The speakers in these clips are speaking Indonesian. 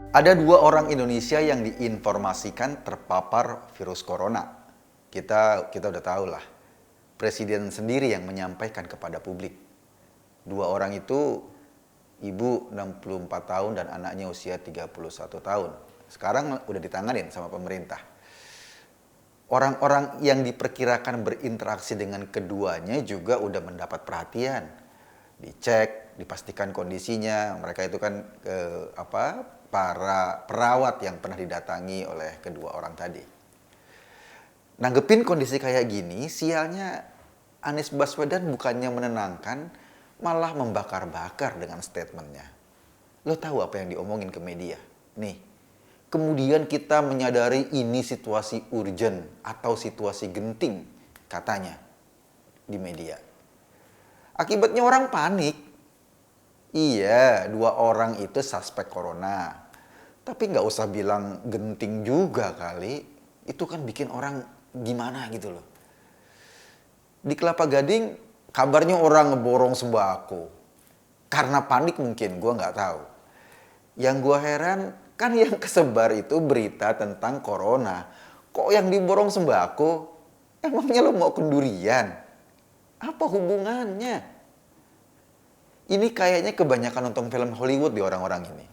Ada dua orang Indonesia yang diinformasikan terpapar virus corona. Kita udah tahu lah. Presiden sendiri yang menyampaikan kepada publik. Dua orang itu ibu 64 tahun dan anaknya usia 31 tahun. Sekarang udah ditanganin sama pemerintah. Orang-orang yang diperkirakan berinteraksi dengan keduanya juga udah mendapat perhatian. Dicek, dipastikan kondisinya. Mereka itu kan para perawat yang pernah didatangi oleh kedua orang tadi. Nanggepin kondisi kayak gini, sialnya Anies Baswedan bukannya menenangkan, malah membakar-bakar dengan statementnya. Lo tahu apa yang diomongin ke media? Nih, kemudian kita menyadari ini situasi urgent atau situasi genting, katanya di media. Akibatnya orang panik. Iya, dua orang itu suspek corona. Tapi nggak usah bilang genting juga kali. Itu kan bikin orang gimana gitu loh. Di Kelapa Gading, kabarnya orang ngeborong sembako. Karena panik mungkin, gue nggak tahu. Yang gue heran, kan yang kesebar itu berita tentang corona. Kok yang diborong sembako? Emangnya lo mau kendurian? Apa hubungannya? Ini kayaknya kebanyakan nonton film Hollywood di orang-orang ini.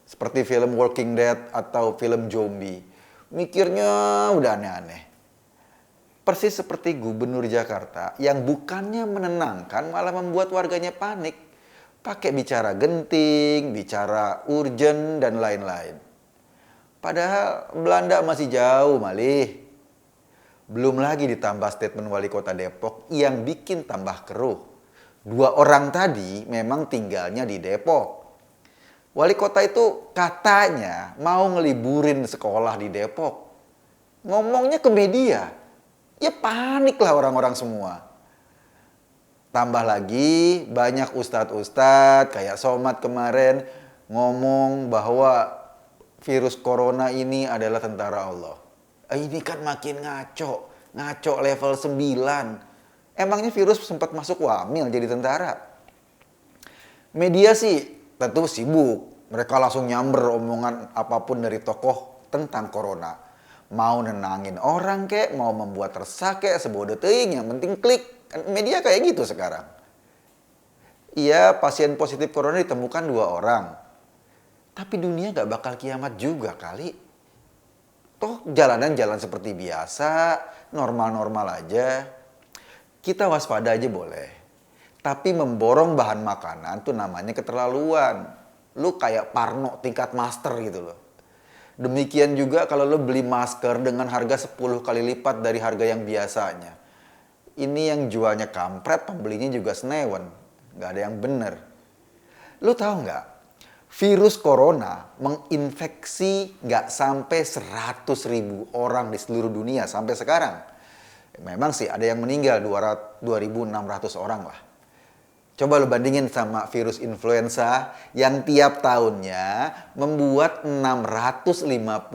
Seperti film Walking Dead atau film zombie. Mikirnya udah aneh-aneh. Persis seperti Gubernur Jakarta yang bukannya menenangkan malah membuat warganya panik. Pakai bicara genting, bicara urgent, dan lain-lain. Padahal Belanda masih jauh malih. Belum lagi ditambah statement wali kota Depok yang bikin tambah keruh. Dua orang tadi memang tinggalnya di Depok. Wali kota itu katanya mau ngeliburin sekolah di Depok. Ngomongnya ke media. Ya panik lah orang-orang semua. Tambah lagi banyak ustadz-ustadz kayak Somad kemarin ngomong bahwa virus corona ini adalah tentara Allah. Ini kan makin ngaco level 9. Emangnya virus sempat masuk wamil jadi tentara? Media sih tentu sibuk. Mereka langsung nyamber omongan apapun dari tokoh tentang corona. Mau nenangin orang kek, mau membuat resah kek, sebodoh teuing, yang penting klik. Media kayak gitu sekarang. Iya, pasien positif corona ditemukan 2 orang. Tapi dunia gak bakal kiamat juga kali. Toh jalanan jalan seperti biasa, normal-normal aja. Kita waspada aja boleh. Tapi memborong bahan makanan tuh namanya keterlaluan. Lu kayak Parno tingkat master gitu loh. Demikian juga kalau lu beli masker dengan harga 10 kali lipat dari harga yang biasanya. Ini yang jualnya kampret, pembelinya juga senewan. Nggak ada yang bener. Lu tahu nggak? Virus corona menginfeksi nggak sampai 100.000 orang di seluruh dunia sampai sekarang. Memang sih ada yang meninggal 2.600 orang lah. Coba lo bandingin sama virus influenza yang tiap tahunnya membuat 650.000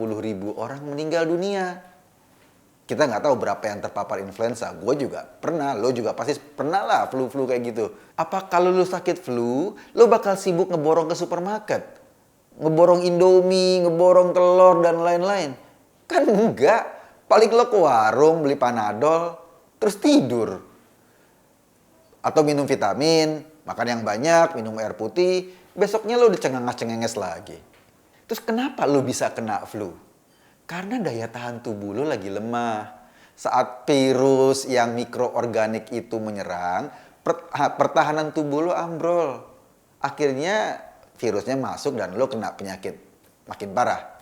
orang meninggal dunia. Kita nggak tahu berapa yang terpapar influenza. Gue juga pernah, lo juga pasti pernah lah flu-flu kayak gitu. Apa kalau lo sakit flu, lo bakal sibuk ngeborong ke supermarket? Ngeborong Indomie, ngeborong telur, dan lain-lain? Kan enggak. Paling lo ke warung beli Panadol, terus tidur. Atau minum vitamin, makan yang banyak, minum air putih, besoknya lo udah cengenges-cengenges lagi. Terus kenapa lo bisa kena flu? Karena daya tahan tubuh lo lagi lemah. Saat virus yang mikroorganik itu menyerang, pertahanan tubuh lo ambrol. Akhirnya virusnya masuk dan lo kena penyakit makin parah.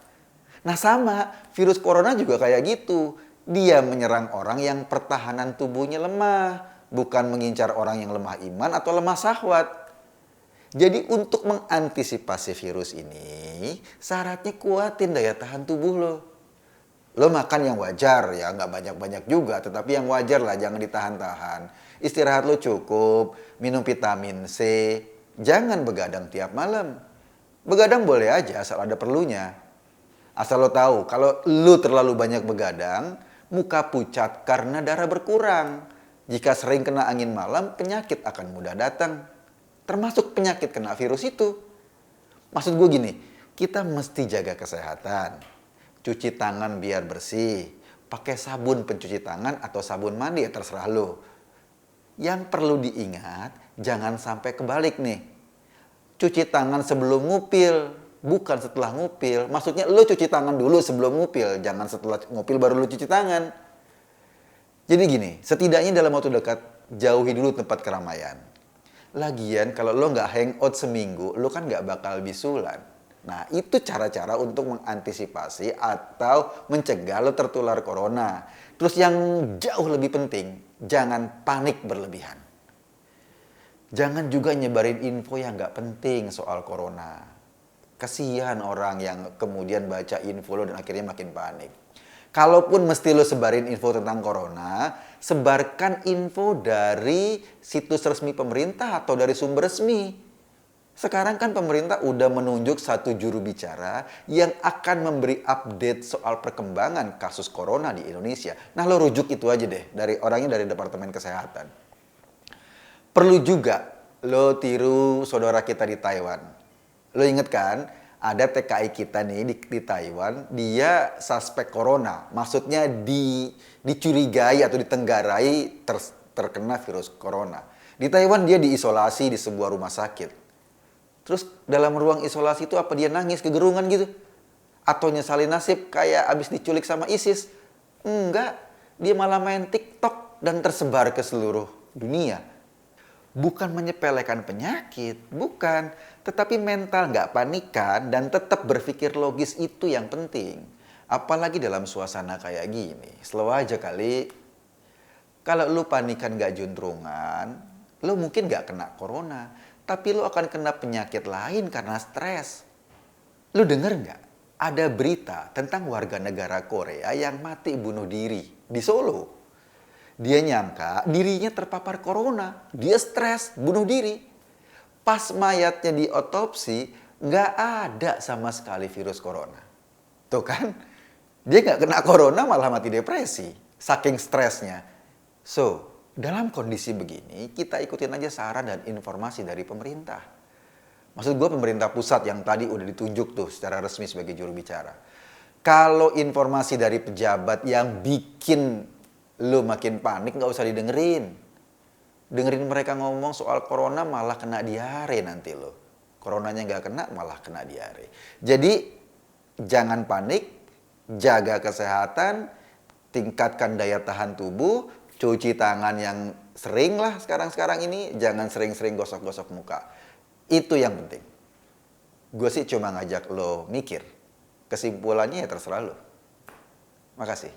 Nah sama, virus corona juga kayak gitu. Dia menyerang orang yang pertahanan tubuhnya lemah. Bukan mengincar orang yang lemah iman atau lemah syahwat. Jadi untuk mengantisipasi virus ini, syaratnya kuatin daya tahan tubuh lo. Lo makan yang wajar ya, nggak banyak-banyak juga. Tetapi yang wajar lah, jangan ditahan-tahan. Istirahat lo cukup, minum vitamin C. Jangan begadang tiap malam. Begadang boleh aja asal ada perlunya. Asal lo tahu, kalau lo terlalu banyak begadang, muka pucat karena darah berkurang. Jika sering kena angin malam, penyakit akan mudah datang. Termasuk penyakit kena virus itu. Maksud gue gini, Kita mesti jaga kesehatan. Cuci tangan biar bersih. Pakai sabun pencuci tangan atau sabun mandi, ya terserah lo. Yang perlu diingat, jangan sampai kebalik nih. Cuci tangan sebelum ngupil, bukan setelah ngupil. Maksudnya lo cuci tangan dulu sebelum ngupil, jangan setelah ngupil baru lo cuci tangan. Jadi gini, setidaknya dalam waktu dekat, jauhi dulu tempat keramaian. Lagian kalau lo nggak hangout seminggu, lo kan nggak bakal bisulan. Nah, itu cara-cara untuk mengantisipasi atau mencegah lo tertular corona. Terus yang jauh lebih penting, jangan panik berlebihan. Jangan juga nyebarin info yang nggak penting soal corona. Kasihan orang yang kemudian baca info lo dan akhirnya makin panik. Kalaupun mesti lo sebarin info tentang corona, sebarkan info dari situs resmi pemerintah atau dari sumber resmi. Sekarang kan pemerintah udah menunjuk satu juru bicara yang akan memberi update soal perkembangan kasus corona di Indonesia. Nah, lo rujuk itu aja deh, dari orangnya dari Departemen Kesehatan. Perlu juga lo tiru saudara kita di Taiwan. Lo inget kan, ada TKI kita nih di Taiwan, dia suspek corona. Maksudnya dicurigai atau ditenggarai terkena virus corona. Di Taiwan dia diisolasi di sebuah rumah sakit. Terus dalam ruang isolasi itu apa dia nangis kegerungan gitu? Atau nyesalin nasib kayak abis diculik sama ISIS? Enggak, dia malah main TikTok dan tersebar ke seluruh dunia. Bukan menyepelekan penyakit, bukan. Tetapi mental nggak panikan dan tetap berpikir logis itu yang penting. Apalagi dalam suasana kayak gini. Slow aja kali. Kalau lu panikan nggak juntrungan, lu mungkin nggak kena corona. Tapi lu akan kena penyakit lain karena stres. Lu denger nggak? Ada berita tentang warga negara Korea yang mati bunuh diri di Solo. Dia nyangka dirinya terpapar corona. Dia stres, bunuh diri. Pas mayatnya diotopsi, nggak ada sama sekali virus corona. Tuh kan? Dia nggak kena corona malah mati depresi. Saking stresnya. So, dalam kondisi begini, kita ikutin aja saran dan informasi dari pemerintah. Maksud gue pemerintah pusat yang tadi udah ditunjuk tuh secara resmi sebagai juru bicara. Kalau informasi dari pejabat yang bikin lu makin panik, nggak usah didengerin. Dengerin mereka ngomong soal corona malah kena diare nanti lo. Coronanya nggak kena malah kena diare. Jadi jangan panik, jaga kesehatan, tingkatkan daya tahan tubuh, cuci tangan yang sering lah sekarang-sekarang ini, jangan sering-sering gosok-gosok muka. Itu yang penting. Gue sih cuma ngajak lo mikir. Kesimpulannya ya terserah lo. Makasih.